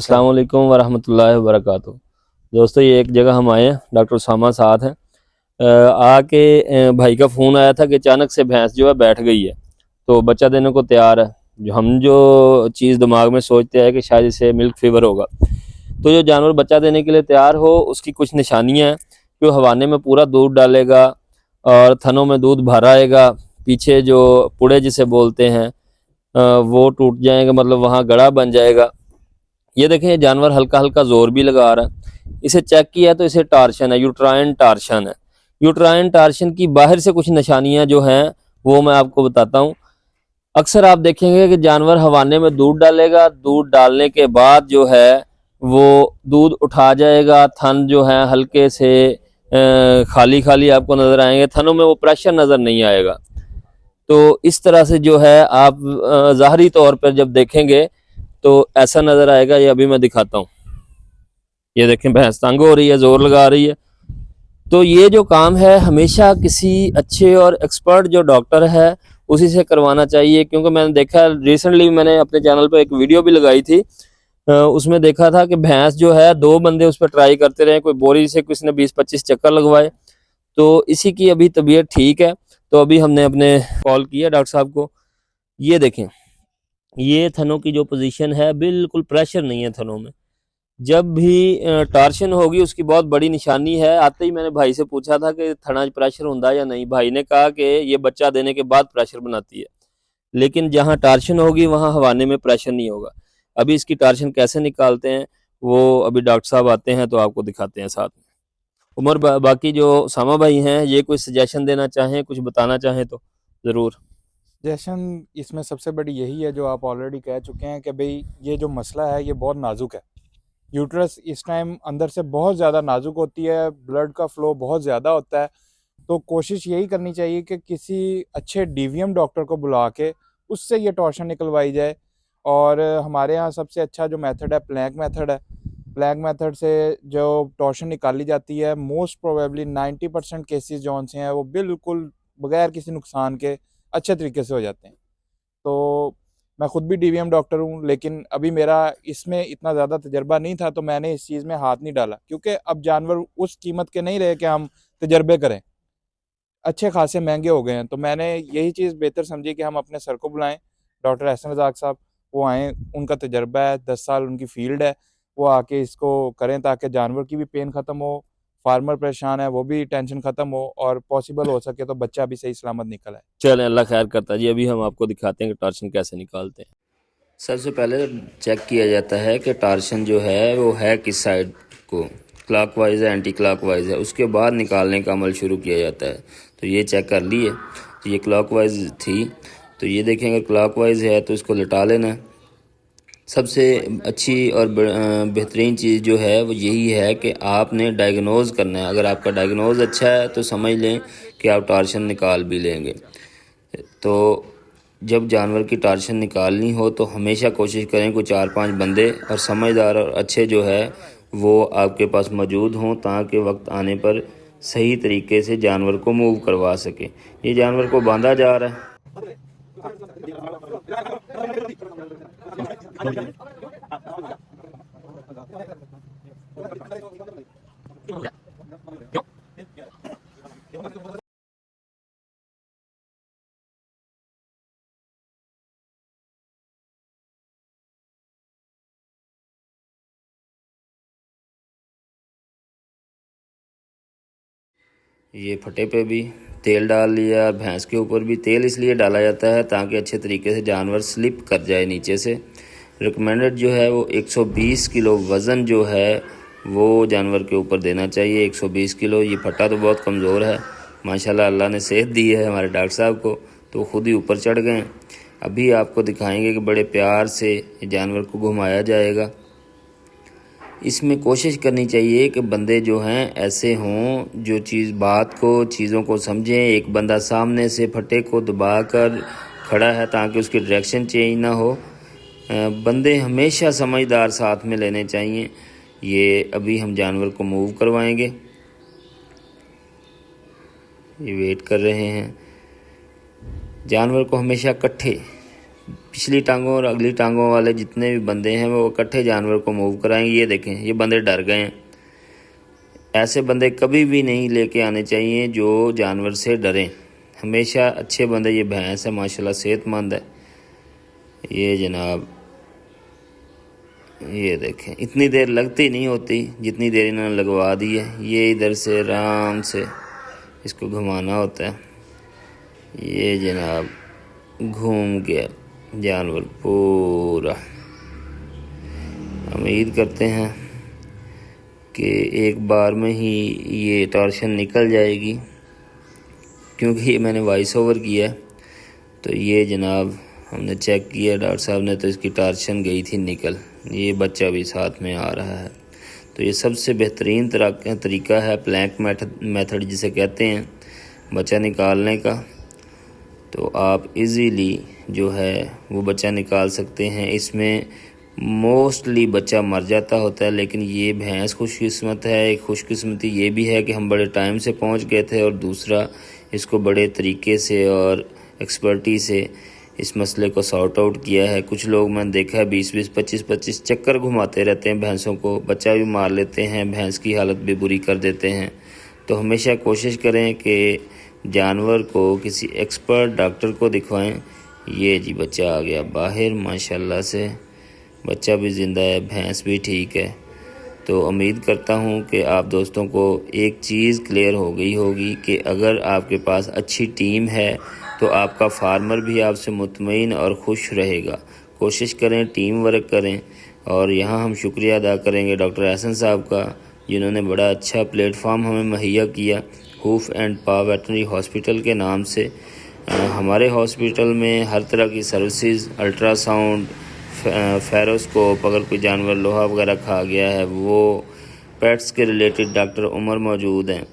अस्सलाम वालेकुम वरहमतुल्लाहि वबरकातुहू। दोस्तों ये एक जगह हम आए हैं, डॉक्टर उसामा साथ हैं। भाई का फ़ोन आया था कि अचानक से भैंस जो है बैठ गई है, तो बच्चा देने को तैयार है। जो चीज़ दिमाग में सोचते हैं कि शायद इसे मिल्क फीवर होगा, तो जो जानवर बच्चा देने के लिए तैयार हो उसकी कुछ निशानियाँ हैं कि वो हवाने में पूरा दूध डालेगा और थनों में दूध भर आएगा, पीछे जो पुड़े जिसे बोलते हैं वो टूट जाएंगे, मतलब वहाँ गड़ा बन जाएगा। ये देखें, ये जानवर हल्का हल्का जोर भी लगा रहा है। इसे चेक किया तो इसे टार्शन है, यूट्राइन टार्शन है। यूट्राइन टार्शन की बाहर से कुछ निशानियां जो हैं वो मैं आपको बताता हूँ। अक्सर आप देखेंगे कि जानवर हवाने में दूध डालेगा, दूध डालने के बाद जो है वो दूध उठा जाएगा, थन जो है हल्के से खाली खाली आपको नजर आएंगे, थनों में वो प्रेशर नजर नहीं आएगा। तो इस तरह से जो है आप ज़ाहरी तौर पर जब देखेंगे तो ऐसा नजर आएगा। ये अभी मैं दिखाता हूँ, ये देखें भैंस तंग हो रही है, जोर लगा रही है। तो ये जो काम है हमेशा किसी अच्छे और एक्सपर्ट जो डॉक्टर है उसी से करवाना चाहिए, क्योंकि मैंने देखा रिसेंटली, मैंने अपने चैनल पर एक वीडियो भी लगाई थी, उसमें देखा था कि भैंस जो है 2 बंदे उस पर ट्राई करते रहे, कोई बोरी से किसी ने 20-25 चक्कर लगवाए, तो इसी की अभी तबीयत ठीक है। तो अभी हमने अपने कॉल किया डॉक्टर साहब को। ये देखें, ये थनों की जो पोजीशन है, बिल्कुल प्रेशर नहीं है थनों में। जब भी टार्शन होगी उसकी बहुत बड़ी निशानी है। आते ही मैंने भाई से पूछा था कि थना प्रेशर होता या नहीं, भाई ने कहा कि ये बच्चा देने के बाद प्रेशर बनाती है, लेकिन जहाँ टार्शन होगी वहाँ हवाने में प्रेशर नहीं होगा। अभी इसकी टार्शन कैसे निकालते हैं वो अभी डॉक्टर साहब आते हैं तो आपको दिखाते हैं साथ में। उमर बाकी जो सामा भाई हैं, ये कोई सजेशन देना चाहें, कुछ बताना चाहें तो ज़रूर। जैशन इसमें सबसे बड़ी यही है जो आप ऑलरेडी कह चुके हैं कि भाई ये जो मसला है ये बहुत नाजुक है। यूट्रस इस टाइम अंदर से बहुत ज़्यादा नाजुक होती है, ब्लड का फ्लो बहुत ज़्यादा होता है। तो कोशिश यही करनी चाहिए कि किसी अच्छे डीवीएम डॉक्टर को बुला के उससे ये टॉर्शन निकलवाई जाए। और हमारे यहाँ सबसे अच्छा जो मेथड है प्लैंक मेथड है। प्लैंक मेथड से जो टॉर्शन निकाली जाती है मोस्ट प्रोबेबली 90% केसेस जो से हैं वो बिल्कुल बगैर किसी नुकसान के अच्छे तरीके से हो जाते हैं। तो मैं खुद भी डीवीएम डॉक्टर हूँ, लेकिन अभी मेरा इसमें इतना ज़्यादा तजर्बा नहीं था तो मैंने इस चीज़ में हाथ नहीं डाला, क्योंकि अब जानवर उस कीमत के नहीं रहे कि हम तजर्बे करें, अच्छे खासे महंगे हो गए हैं। तो मैंने यही चीज़ बेहतर समझी कि हम अपने सर को बुलाएं, डॉक्टर एहसन रज़ाक साहब। वो आएँ, उनका तजर्बा है, 10 साल उनकी फील्ड है, वो आके इसको करें ताकि जानवर की भी पेन ख़त्म हो, फार्मर परेशान है वो भी टेंशन ख़त्म हो, और पॉसिबल हो सके तो बच्चा भी सही सलामत निकल आए। चलें, अल्लाह खैर करता है जी। अभी हम आपको दिखाते हैं कि टार्शन कैसे निकालते हैं। सबसे पहले चेक किया जाता है कि टार्शन जो है वो है किस साइड को, क्लॉकवाइज है एंटी क्लॉकवाइज है, उसके बाद निकालने का अमल शुरू किया जाता है। तो ये चेक कर लिए, तो ये क्लॉकवाइज थी, तो ये देखें अगर क्लॉकवाइज है तो इसको लटा लेना है। सबसे अच्छी और बेहतरीन चीज़ जो है वो यही है कि आपने डायग्नोज़ करना है। अगर आपका डायग्नोज़ अच्छा है तो समझ लें कि आप टार्शन निकाल भी लेंगे। तो जब जानवर की टार्शन निकालनी हो तो हमेशा कोशिश करें कोई 4-5 बंदे और समझदार और अच्छे जो है वो आपके पास मौजूद हों, ताकि वक्त आने पर सही तरीके से जानवर को मूव करवा सके। ये जानवर को बांधा जा रहा है। ये फटे पे भी तेल डाल लिया, और भैंस के ऊपर भी तेल इसलिए डाला जाता है ताकि अच्छे तरीके से जानवर स्लिप कर जाए नीचे से। रिकमेंडेड जो है वो 120 किलो वज़न जो है वो जानवर के ऊपर देना चाहिए, 120 किलो। ये फटा तो बहुत कमज़ोर है, माशाल्लाह अल्लाह ने सेहत दी है हमारे डॉक्टर साहब को, तो खुद ही ऊपर चढ़ गए। अभी आपको दिखाएंगे कि बड़े प्यार से जानवर को घुमाया जाएगा। इसमें कोशिश करनी चाहिए कि बंदे जो हैं ऐसे हों जो बात को चीज़ों को समझें। एक बंदा सामने से फटे को दबाकर खड़ा है ताकि उसकी डायरेक्शन चेंज ना हो। बंदे हमेशा समझदार साथ में लेने चाहिए। ये अभी हम जानवर को मूव करवाएंगे, ये वेट कर रहे हैं। जानवर को हमेशा इकट्ठे پچھلی ٹانگوں اور اگلی ٹانگوں والے جتنے بھی بندے ہیں وہ اکٹھے جانور کو موو کرائیں گے. یہ دیکھیں یہ بندے ڈر گئے ہیں. ایسے بندے کبھی بھی نہیں لے کے آنے چاہیے جو جانور سے ڈریں. ہمیشہ اچھے بندے. یہ بھینس ہے ماشاءاللہ صحت مند ہے. یہ جناب یہ دیکھیں اتنی دیر لگتی نہیں ہوتی جتنی دیر انہوں نے لگوا دی ہے. یہ ادھر سے آرام سے اس کو گھمانا ہوتا ہے. یہ جناب گھوم گیا جانور پورا. امید کرتے ہیں کہ ایک بار میں ہی یہ ٹارشن نکل جائے گی، کیونکہ یہ میں نے وائس اوور کیا ہے تو یہ جناب ہم نے چیک کیا ڈاکٹر صاحب نے، تو اس کی ٹارشن گئی تھی نکل. یہ بچہ بھی ساتھ میں آ رہا ہے. تو یہ سب سے بہترین طریقہ ہے پلینک میتھڈ جسے کہتے ہیں بچہ نکالنے کا. تو آپ ایزیلی جو ہے وہ بچہ نکال سکتے ہیں. اس میں موسٹلی بچہ مر جاتا ہوتا ہے، لیکن یہ بھینس خوش قسمت ہے. ایک خوش قسمتی یہ بھی ہے کہ ہم بڑے ٹائم سے پہنچ گئے تھے، اور دوسرا اس کو بڑے طریقے سے اور ایکسپرٹی سے اس مسئلے کو سارٹ آؤٹ کیا ہے. کچھ لوگ میں نے دیکھا ہے 20 25 چکر گھماتے رہتے ہیں بھینسوں کو، بچہ بھی مار لیتے ہیں، بھینس کی حالت بھی بری کر دیتے ہیں. تو ہمیشہ کوشش کریں کہ جانور کو کسی ایکسپرٹ ڈاکٹر کو دکھوائیں. یہ جی بچہ آ گیا باہر ماشاءاللہ سے، بچہ بھی زندہ ہے، بھینس بھی ٹھیک ہے. تو امید کرتا ہوں کہ آپ دوستوں کو ایک چیز کلیئر ہو گئی ہوگی کہ اگر آپ کے پاس اچھی ٹیم ہے تو آپ کا فارمر بھی آپ سے مطمئن اور خوش رہے گا. کوشش کریں ٹیم ورک کریں. اور یہاں ہم شکریہ ادا کریں گے ڈاکٹر احسن صاحب کا، جنہوں نے بڑا اچھا پلیٹ فارم ہمیں مہیا کیا ہوف اینڈ پا ویٹرنری ہاسپٹل کے نام سے. ہمارے ہاسپٹل میں ہر طرح کی سروسز، الٹرا ساؤنڈ، فیروسکوپ، اگر کوئی جانور لوہا وغیرہ کھا گیا ہے وہ، پیٹس کے ریلیٹڈ ڈاکٹر عمر موجود ہیں.